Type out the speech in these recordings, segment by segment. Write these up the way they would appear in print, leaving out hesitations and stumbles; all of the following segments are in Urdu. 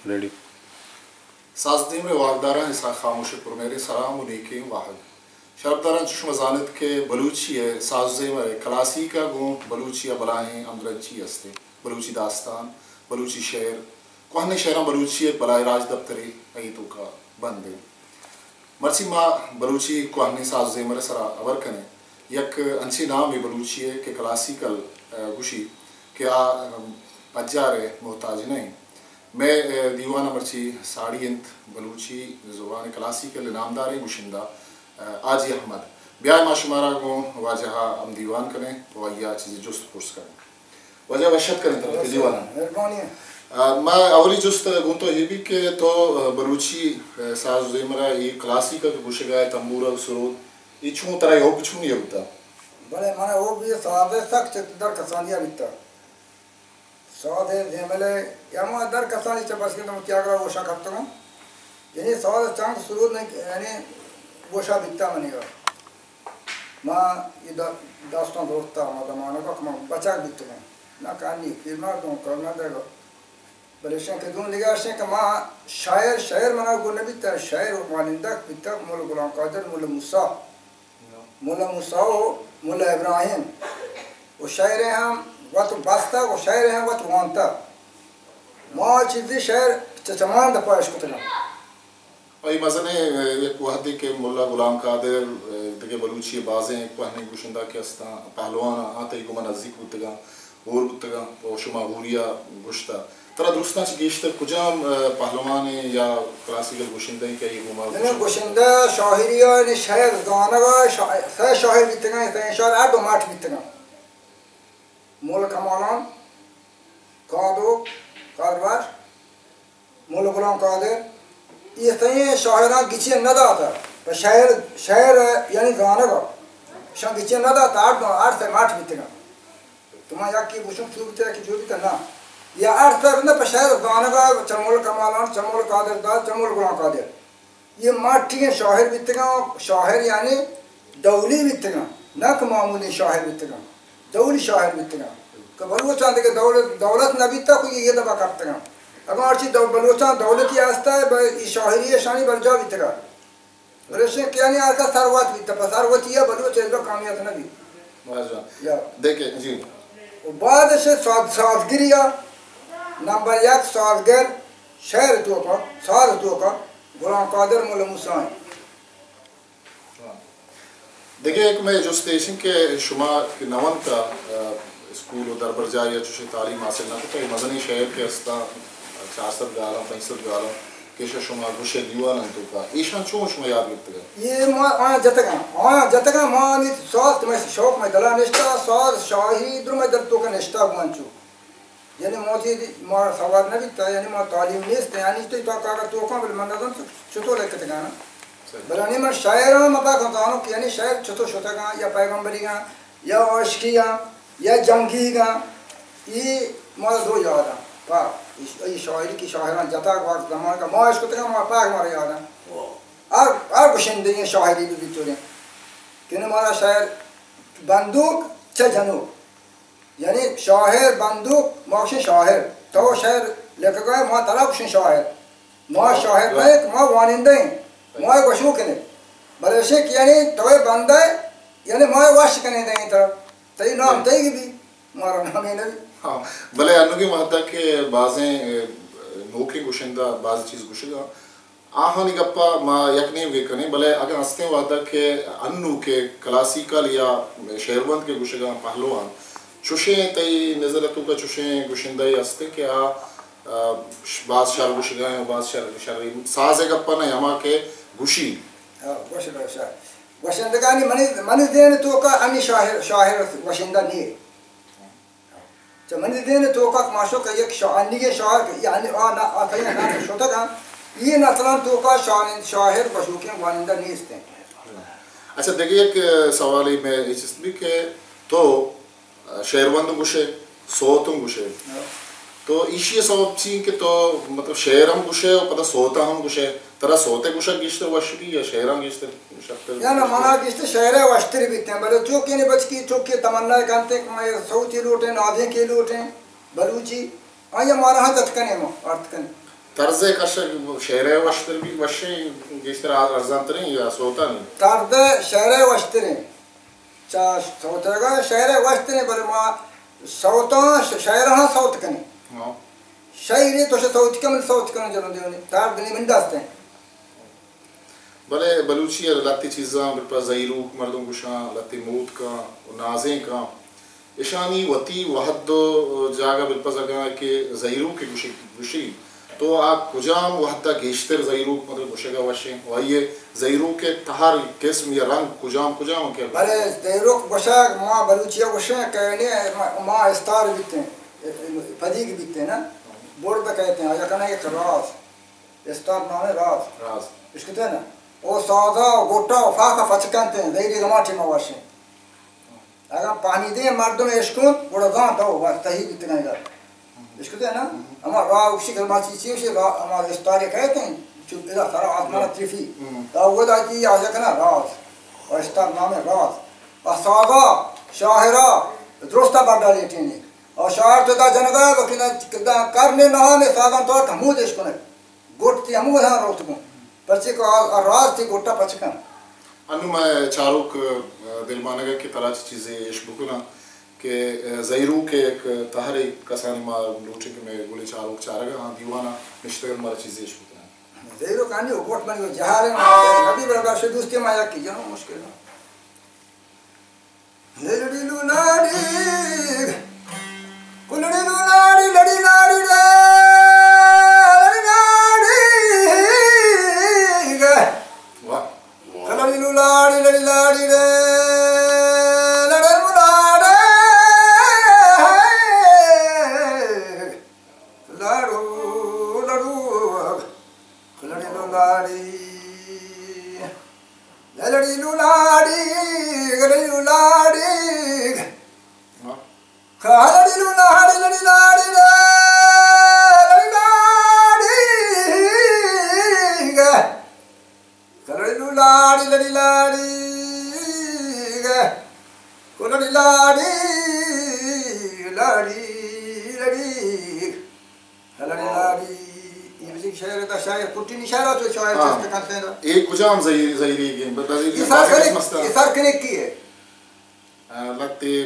ریڈی سازدین میں واقداران اسا خاموش پر میرے سلام و نیکی واحد شربداران چشم زانت کے بلوچی ہے سازدین میں کلاسی کا گون بلوچی بلاہیں اندرنچی استے بلوچی داستان بلوچی شعر کوہنے شعران بلوچی بلائے راج دفتری ایتو کا بندے مرسی ما بلوچی کوہنے سازدین میں سرا عبر کنے یک انچی نام بھی بلوچی ہے کہ کلاسیکل گوشی کیا پجارے محتاج نہیں میں دیوانہ مرچی ساڑی انت بلوچی زبان کلاسیکل نامدار گوشندہ آجی احمد بیاہ ما شمارا گو واجہا ہم دیوان کریں ویا چیزی جست پرس کریں واجہ وشت کریں طرف دیوانہ میں اولی جست گون تو یہ بھی کہ تو بلوچی ساز زیمرہ یہ کلاسیکل گوشے گئے تنبورہ سرود یہ چھون طرح یہ چھون یہ ہوتا بلے مانا وہ بھی سادے سک در کسانیہ بیتا سادے زیملے یا ما در کسانی چپس کے تم کیا کرا گوشا کرتا ہوں یعنی سادے چند سرود نہیں یعنی گوشا بیتا منی گا ما یہ داستان دوستا ما دمانا کا کما بچاک بیتا ہوں نا کہانی فیلمہ دوں کرنا دے گا بلے شن کے دون لگا شن کہ ما شاعر منا گو نبیتا شاعر مانندک بیتا مولا غلام قادر مولا موسیٰ مولا ابراہیم وہ شاعر ہیں ہم وقت باستا وہ شاعر ہیں وقت وانتا ما چیزی شاعر چچمان دا پایش کتنا ای مزنے ایک وحدی کے مولا غلام قادر دگے بلوچی بازیں ایک وحنی گوشندہ کے استا پہلوانا آتا ہی گمان ازیک ہوتگا اور ہوتگا وہ شما غوریا گوشتا ترہ درستان چی گیشتر کجام پہلوانے یا کلاسیکل گوشندہ ہی کیا یہ گوما گوشندہ شاہریہ یعنی شاعر دانگا سہ شاہر بیتگا سہ شاعر آٹھ دو ماٹھ بیتگا مولا کمالان قادو قادر مولا غلام قادر یہ سہیں شاعران گچی ندا تھا شاعر یعنی دانگا شان گچی ندا تھا آٹھ سہ ماٹھ بیتگا تمہیں یا کی گوشن کیوں بیتا ہے کہ جو بیتا نا یا آٹھ سہ بندہ پشاعر دانگا چمول کمالان چمول قادر دا چمول غلام قادر یہ ماٹھی ہیں شاعر بیتگا شاعر یعنی دولی بیتگا نہ کہ معمولی شاعر بیتگا دولی شاعر بیتگا کہ بلوچان دے کہ دولت نہ بیتا کوئی یہ دبا کرتگا اگر آرچی بلوچان دولتی آستا ہے یہ شاعری شانی برجا بیتگا بلوچان کیا نہیں آرکا ثروت بیتا پر ثروت یہ بلوچ ایزا کامیات نہ بھی دیکھیں جی بعد سے سازگریہ نمبر یک سازگر شہر تو کا ساز تو کا غلام قادر مولا موسیٰ دیکھیں ایک میں جو سٹیشن کے شما نوان کا اسکول و دربر جائے چوشے تعلیم حاصل نہ تو یہ مزنی شہر کے استا 400 گالا 500 گالا کیشا شما گوشے دیوان انتو کا ایشان چون شما یاد گرتے گا یہ آیا جتگا مانی ساز تمہیں شوق میں دلا نشتا ساز شاہی در میں در تو کا نشتا گوانچو یعنی موتی مار سوار نہ بیتا یعنی مار تعلیم نیست یعنی تو کاغذ تو کام بل منظم چطو لکھتے گا نا بلانی میں شاعران مبا کھانو کہ یعنی شاعر چطو شتا گا یا پیغمبری گا یا عاشقی گا یا جنگی گا یہ مار دو یاد ہیں پاک یہ شاعری کی شاعران جتا وقت زمان کا ما عشق تگا ما پاک مارا یاد ہیں اور گشندگی شاعری بھی بیتو رہے کہ مارا شاعر بندوق چھ جنوب یعنی شاعر بندوق موشن شاعر تو شاعر لکھ گئے ما طرح کشن شاعر ما شاعر نہیں ما وانندہ ہیں ما گوشو کنے بلے شک یعنی توے بندہ یعنی ما واش کنے دیں طرف تی نام تی بھی مارا نامی نبی بلے انو کی مہتا کہ بازیں نوکری گوشندہ باز چیز گوشے گا آہانی گپا ما یکنی ویکنے بلے اگر ہستے وعدہ کہ انو کے کلاسیکل یا شہربند کے گوشے گا پہلوان چوشیں تی نظرتوں کا چوشیں گوشندہ ہی ہستے کہ بعض شہر گوشے گا ہیں بعض شہر سازے گپا نا یما کے گوشی گوشندگانی منی دین تو کا امی شاہر گوشندہ نہیں منی دین تو کا ماشو کا یک شاہنگی شاہر یعنی آتھائی نام شوتا گا یہ نسلان تو کا شاہر گوشوکیں وانندہ نہیں استے ہیں اچھا دیکھیں ایک سوالی میں اس بھی کہ تو شہربند گوشے صوتوں گوشے تو ایشی صوت چین کہ تو مطلب شہر ہم گوشے اور پتہ صوتا ہم گوشے ترہ صوتے گوشا گیشتر وشری یا شہر ہم گیشتر شکتر یا نا منا گیشتر شہر وشتر بیتے ہیں بلے چوکی نے بچ کی چوکی تمنا کانتے کہ میں صوتی لوٹیں نادیں کے لوٹیں بلوچی آیا مارا ہاں تتکنے مو آرتکنے طرز کشک شعر وشتر بھی وشیں گیشتر ارزان ترین یا سوتن طرز شعر وشترین چا سوتا گا شعر وشترین بل ما صوتان شعر ہاں صوت کنے شاعری تو صوت کمل صوت کنے جنوں دیونی طرز نہیں منداستے ہیں بلے بلوچی لتی چیزاں بالپا زیروک مردوں گشاں لتی موت کا نازیں کا اشانی وتی وحد جاگا بالپا زگا کہ زیروک کے گشی تو آپ کجام وحدہ گیشتر زیروک مطلب گشگا وشیں وائیے زیروک کے تہار قسم یا رنگ کجام کیا بلے زیروک گشاگ ما بلوچیہ گشیں کہنے ما استار بیتے ہیں پدیگ بیتے ہیں نا بورد کہتے ہیں آجا کہنا ایک راز استار نام ہے راز اس کہتے ہیں نا وہ سودا گوٹا فاقا فچکانتے ہیں زیری گماٹی مواشیں اگر پانی دیں مردوں میں اشکون بڑا دان دو تحیی بیتے گا اس کہتے ہیں نا اما راہ اسی کلمہ چیزی اسی راہ اما استاری کہتے ہیں جو ادھا سارا آتمانا تریفی وہ داتی آجا کنا راز اور استار نام ہے راز اور سودا شاہرہ درستہ بڑھا لیتے ہیں اور شاہر تو دا جنگا وکینا کرنے نہا میں سادان طور ہمود اشکون ہے گوٹ تی ہمود ہاں روت کن پرچے کو راز تھی گوٹا پچکن انو میں چاروک دل مانگا کی طرح چیزیں اشبکنا کہ زیرو کے ایک تحری کسانی ما لوٹے کہ میں گولی چاروک چارگا ہاں دیوانا نشتگل مارا چیزیں اشبکنا زیرو کانی ہو گوٹ منی ہو جہارے نبی برابر سے دوستی مایا کی جنو مشکل ہے لڑی لڑی کلڑی لڑی لڑی لڑی لاڑی لڑی لاڑی رے لڑے ملاڑے لاڑو لڑو لڑی لاڑی لڑی لاڑی لڑی لاڑی لڑی لاڑی لڑی لاڑی رے لڑی لاڑی لڑی لاڑی لڑی لاڑی لاڑی لڑی لڑی لاڑی یہ بھی شاعر دا شاعر کٹی نہیں شاعر تو شاعر چست کرتے ہیں ایک کجام زیری گیم یہ سر کنے کی ہے لگتے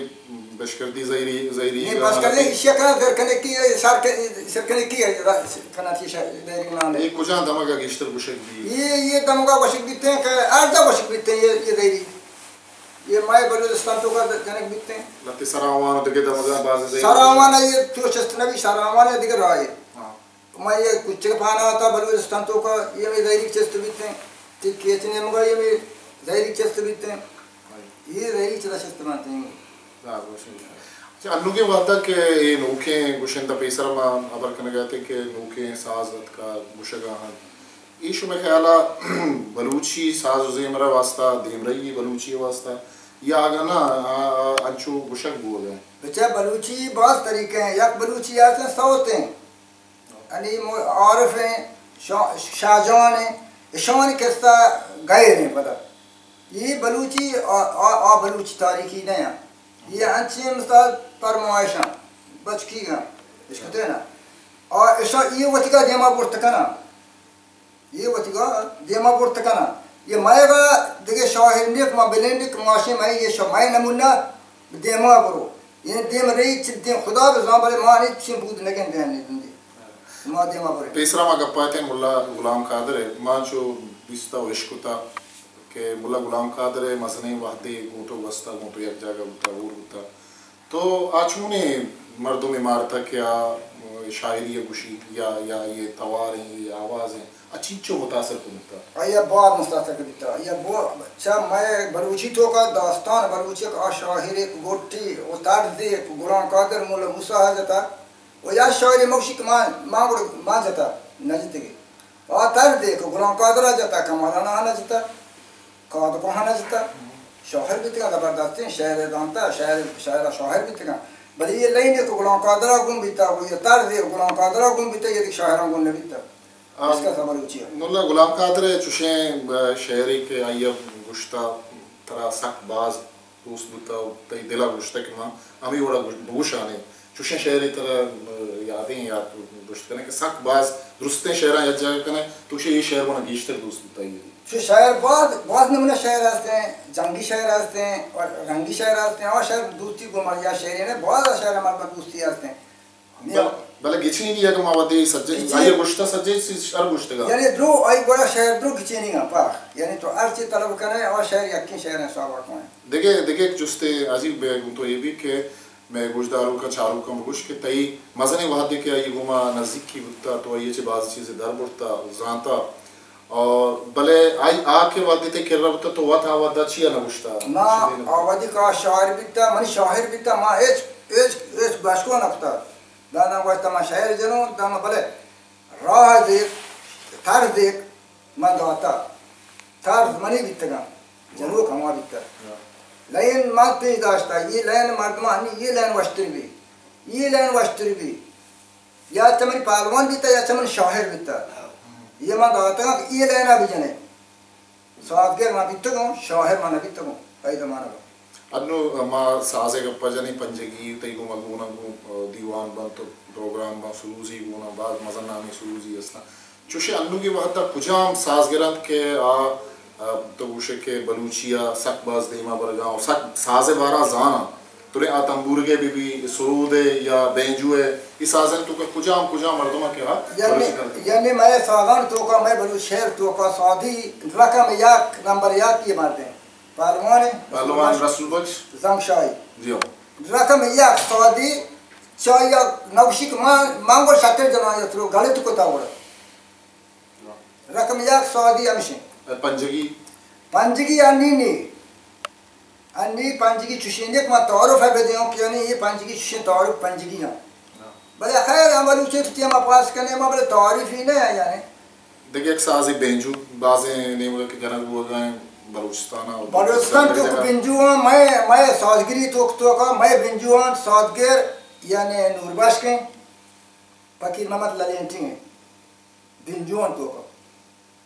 بشکردی زیری نہیں بشکردی اشیاء کنا در کنے کی ہے سر کنے کی ہے کنا تھی زیری نام ہے ایک کجام دمگا گشتر گشک بھی یہ دمگا گشک بیتے ہیں کہ ارزا گشک بیتے ہیں یہ زیری یہ مائے بلوچستان تو کا جنک بیتے ہیں لگتے سراوان دگے دمگا باز زیری سراوان ہے یہ تو چست نبی سراوان ہے دیگر رہا ہے میں یہ کچھ پانا آتا بلوچستان تو کا یہ میں زیری چست بیتے ہیں کہ کیچنے مگا یہ میں زیری چست بیتے ہیں یہ زیری چست مانتے ہیں انو کے وعدہ کہ یہ نوکیں گوشندہ پیسر ما عبر کرنے گئے تھے کہ نوکیں سازت کا گوشگاں ایشو میں خیالہ بلوچی ساز و زیمرہ واسطہ دیمرئی بلوچی واسطہ یا آگا نا انچو گوشک بول گئے بچہ بلوچی بعض طریقے ہیں یک بلوچی آتے ہیں سوت ہیں یعنی عارف ہیں شاہجان ہیں اشان قصہ غیر ہیں پتہ یہ بلوچی بلوچی تاریخی نہیں ہیں یہ انچی مثال فرمائشاں بچکی گا اس کہتے ہیں نا اور یہ وطگا دیما بورتکنا یہ وطگا دیما بورتکنا یہ مائے گا دیکھے شاہر نیک ما بلینڈک معاشی میں یہ شمائے نمونہ دیما برو یہ دیم رئی چل دیم خدا بزمان بلے ماں نہیں چین بود نگن دین نہیں دندی ماں دیما برو پیسرا ما گپاتے ہیں ملا غلام قادر ہے ماں جو بیستا و عشقتا کہ ملا غلام قادر ہے مزنی وحدی گوٹو بستا گوٹو یک جاگہ ہوتا اور ہوتا تو آچونے مردوں میں مارتا کیا شاعری گوشی یا یہ توار ہیں یہ آواز ہیں اچھی چو متاثر کنتا یہ بہت مستاثر کنتا یہ بہت اچھا میں بلوچی تو کا داستان بلوچی کا شاعر گوٹی اتار دے غلام قادر مولا موسیٰ حضرتا وہ یا شاعر موشی ماں جتا نجتے گئے اتار دے غلام قادر جتا کمالانا نجتا قاد کو ہاں نجتا شاعر بھی تکا زبردستی شاعر دانتا شاعر بھی تکا بلی یہ لئینے کو غلام قادرہ گم بیتا وہ یہ تر دے غلام قادرہ گم بیتا یہ دیکھ شاعران گم نبیتا اس کا سبر اچھی ہے مولا غلام قادر چوشیں شاعری کے آئیب گشتا ترا سک باز دوست بیتا تی دلا گشتا کہ ماں ہمیں وڑا گوش آنے چوشیں شاعری ترا یادیں یاد گشت کرنے کہ سک باز درسته شعران یک جگه کنه تو یہ شعر بنا گیشتر دوست بتائیے. تو شاعر بعض نمونه شاعر هستن، جنگی شاعر هستن و رنگی شاعر هستن. آن شاعر دوستی گماریا شعری نه، بعض شاعر مرد دوستی هستن. بله گیچنی دیگه که ماوده سجاد آیه گوشتا سجاد شعر گوشتگا. یعنی درو آی گویا شاعر درو گیچنی گم پاک. یعنی تو هر چی طلب کنه آن شاعر یکی شاعر حساب کنه. دیگه جسته عجیب بیگم تو یہ بھی کہ میں گوشداروں کا چاروں کا مگوش کہ تئی مزنے وحدے کہ یہ گوما نزدیکی بتا تو یہ چھ بعض چیزیں در بڑتا زانتا اور بلے آئی آ کے وعدے تے کر رہا تو وتا ودا چیا نہ گوشتا نا آوادی کا شاعر بیتا من شاعر بیتا ما ایچ باشکو نکتا دانا واسطہ ما شاعر جنو دانا بلے راہ دیکھ تھار دیکھ من دواتا تھار منی بیتا گا جنو کما بیتا لین مات پیش داشتا یہ لین مردمانی یہ لین وشتری بھی یا چمن پالوان بیتا یا چمن شاعر بیتا یہ ماں دعاتا گا کہ یہ لینا بھی جنے سوادگر ماں بیتا گا شاعر ماں بیتا گا پیدا مانا گا ادنو ماں سازے گپا جنی پنجگی تی گو مگونا گو دیوان بن تو پروگرام با سروزی گونا بعد مزن نامی سروزی اسنا چوشے انو کی وقتا کجام سازگران کے تو گوشے کے بلوچیا سک باز دیما برگاؤں سک سازے بارا زانا تورے آتنبورگے بھی سرودے یا بینجوے اس سازن تو کا کجام مردمہ کے ہاتھ یعنی میں سازان تو کا میں بلوچ شہر تو کا سعودی رقم یک نمبر یک یہ مارتے ہیں پہلوان رسول بخش زنگ شاہی جی رقم یک سعودی چاہیا نوشک مانگو شکر جنائی اترو غلط کو تاوڑا رقم یک سعودی ہمشن پنجگی انی پنجگی چوشینک ما تعارف ہے بدیوں کہ یعنی یہ پنجگی چوشین تعارف پنجگی ہیں بلے خیر ہم بلوچے کتی ہم پاس کرنے ہم بلے تعارف ہی نہیں ہے یعنی دیکھیں ایک سازی بینجو بازیں نہیں ہوگا کہ جنگ ہوا گئے بلوچستان تو بینجو ہیں میں سازگری تو کا میں بینجو ہیں سازگر یعنی نورباش کے فقیر محمد لالینٹی ہیں بینجو ہیں تو کا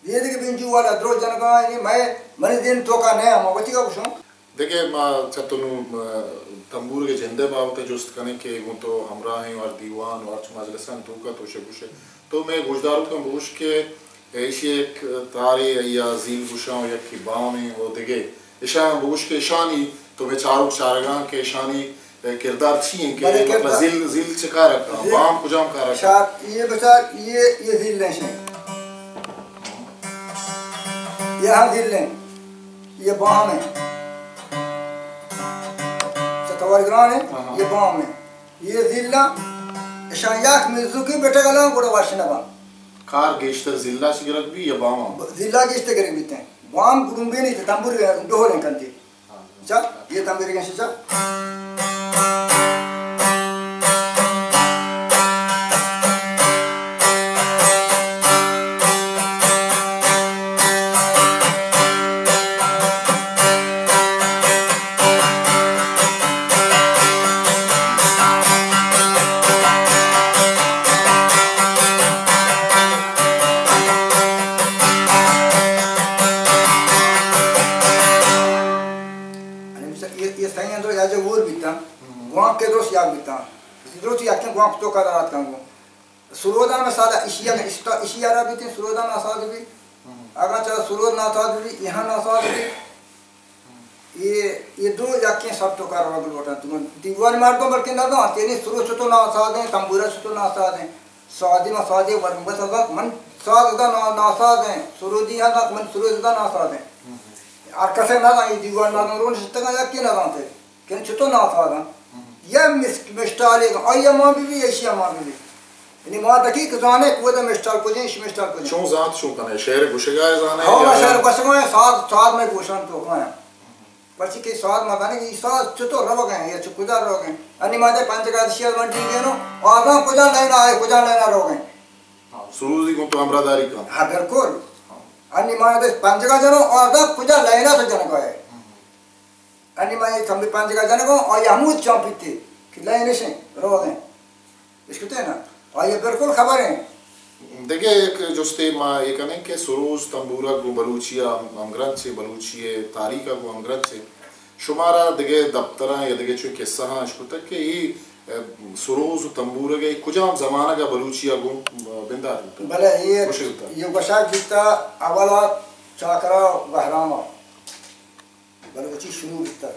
یہ دیکھ بینجو والا درو جنگاں یعنی میں منی دن تو کا نیا موتی کا کچھ ہوں دیکھیں ما چتنو تنبور کے جندے باوتے جست کنے کے گوں تو ہمراہ ہیں اور دیوان اور مجلسان تو کا تو شکوشے تو میں گوشداروں کا بوش کے ایشی ایک تاری یا زیل گوشاں یا کی باؤں وہ دیکھے اشان بوش کے اشانی تو میں چارگاں کے اشانی کردار چیئیں کہ مطلب زیل چکا رکھا باؤں کجام کا رکھا یہ بچار یہ زیل لیں یہ ہم زیل لیں یہ باؤں میں چتوارگران ہے یہ باؤں میں یہ زیلہ اشان یاک مرزو کی بیٹھے گا گوڑا واشنہ باؤں کار گیشتر زلہ شگرک بھی یا باؤں زلہ گیشتر گرک بیتے ہیں باؤں گرنبی نہیں تھے تنبور دو لیں کنتی چاہ یہ تنبیر گنشی چاہ تو کا دارات کانگو سرودان میں سادہ اشیاء رہا بھی تھیں سرودان ناساد بھی اگر چاہا سرود ناساد بھی یہاں ناساد بھی یہ دو یقین سب تو کار رہا بلوٹا دیوان مردوں بلکہ نہ دو تینی سرود چھتو ناساد ہیں تنبورہ چھتو ناساد ہیں سعودی میں سعودی ورمبت حضرت من سعود دا ناساد ہیں سرودی حضرت من سرود دا ناساد ہیں اور کسے نہ دا یہ دیوان مردوں رون شتگا یقین نہ دا تھے کہ چھتو ناساد ہیں یا مشتالی گا آیا ماں بھی ایشیا ماں بھی یعنی ماں تکی کہ زانے کوئی دا مشتال کو جائیں اسی مشتال کو جائیں چون ذات شون کنے شہر گوشگاہ زانے ہاں شہر گوشگاہ ہیں ساتھ میں گوشان تو کھائیں پرچی کہ ساتھ ماں کہنے کہ ساتھ چھتو رو گئے یا چھکودار رو گئے انی ماں دے پانچگاہ دشیاد منٹی گئے نو آگاں کجا لینا آئے کجا لینا رو گئے سروزی کو تو امراداری کا ہاں بالکل انی ماں دے پانچگاہ جنو آگاں کجا لینا تو جنگا ہے انی ماں یہ کمبی پانچگاہ جنگا آئی ہمود چاپی تھی کہ لائنے سے رو گئے اس کہتے ہیں نا اور یہ بالکل خبر ہیں دیکھیں ایک جستے ماں یہ کہنے کہ سروز تنبورہ کو بلوچیا امگرد سے بلوچیے تاریخہ کو امگرد سے شمارا دیکھیں دفترہ یا دیکھیں چوئی قصہ ہاں اس کو تک کہ یہ سروز و تنبور گئی کجام زمانہ کا بلوچی اگوں بندہ بلے یہ گشاک بیتا اولا چاکرا بہراما بلوچی شروع بیتا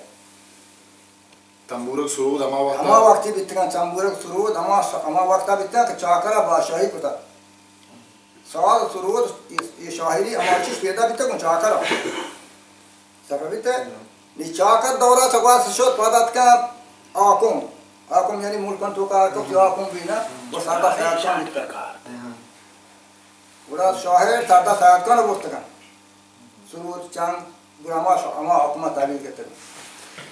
تنبورک سرود اما وقتی بیتا تنبورک سرود اما وقتا بیتا کہ چاکرا بادشاہی کتا سوال سرود یہ شاہری اما چیز پیدا بیتا کن چاکرا سبب بیتا نی چاکر دورہ سکواس شد پادت کا آکم یعنی ملکن تو کا آکم بھی نا وہ سادہ خیال کان بیتا برا شاہر سادہ خیال کان بوستا کن سرود چند برا اما حکمت تعبیر کرتے ہیں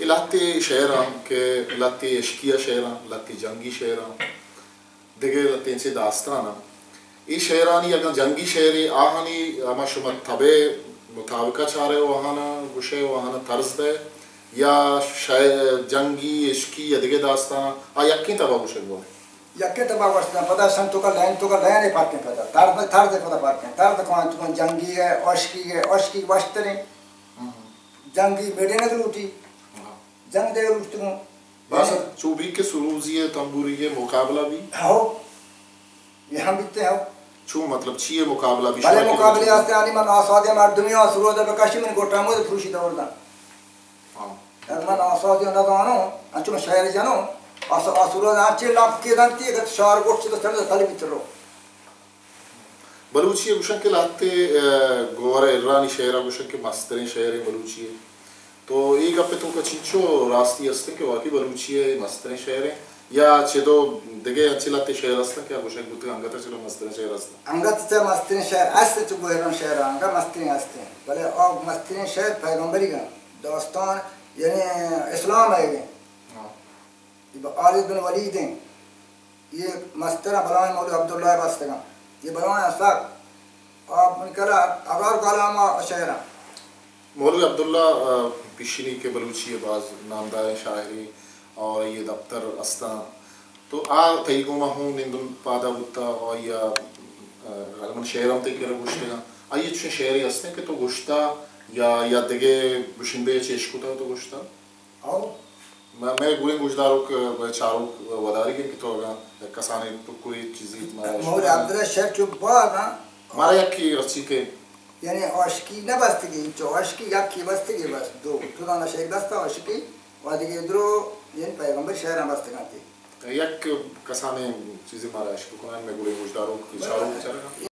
لاتي شعران که لاتي اشکیا شعران لاتي جنگی شعران دیگه لاتي انسي داستانا ای شعرانی اگر جنگی شعری آهانی اما شما طبع مطابقه چاره وهانا گوشه وهانا طرز ده یا جنگی اشکی یا دیگه داستانا یکی طبع گوشه بوده یکی طبع گوشه پتا سن تو کا لین پاکن پتا طرز پتا پاکن طرز کوان تو جنگی ہے اشکی واشترین جنگی بیٹے نے روٹی جنگ دے روشتوں بس چوبی کے سروزی تنبوری کے مقابلہ بھی ہو یہاں بیتے ہیں چو مطلب چیئے مقابلہ بھی بھلے مقابلے آستے آنی من آسادی مردمی آسرود بکشی من گوٹا مود فروشی دور دا من آسادی نظانو انچو من شہر جانو آسرود آنچی لامپ کی دانتی ہے کہ شہر گوٹ سے تو تلی بیتر رو بلوچی گوشن کے لاتے گوارا ایرانی شہرہ گوشن کے مسترین شہر بلوچی ہے تو ایک اپنے تو کچھو راستی ہستے کہ واقعی بلوچی ہے مسترین شہر ہیں یا چیدو دیگه اچھی لاتے شہر ہستے کہ گوشن گوتے انگتا چلو مسترین شہر ہستے انگتا چلو مسترین شہر ہستے چو گوہران شہر انگا مسترین ہستے ہیں بلے آگ مسترین شہر پیغمبری گا داستان یعنی اسلام ہے گا آلد بن ولید ہیں یہ مسترین بلائیں مولی عبداللہ بستے گا یہ بلائیں ساک آپ من کلا اگر کالاما شہر ہیں مولوی عبداللہ پیشینی کے بلوچی بعض نامدار شاعری اور یہ دفتر استان تو تیگو ما ہوں نندن پادا ہوتا اور یا من شعرام تے کرا گوشتے گا آئیے چون شعری ہستے کہ تو گوشتا یا دیگے گوشندے چیشکوتا تو گوشتا میں گوئیں گوشداروں کے چاروں وداری کے کہ تو کسانے تو کوئی چیزی مولوی عبداللہ شہر چوب بعد مارا یکی رچی کے یعنی عاشقی نہ بستگی چو عاشقی یکی بستگی بس دو تو دانا شیخ بستا عاشقی و دیگه درو یعنی پیغمبر شهر هم بستگانتی یک کسانی چیزی مارا عشق کنن مگوی وجدارو که چارو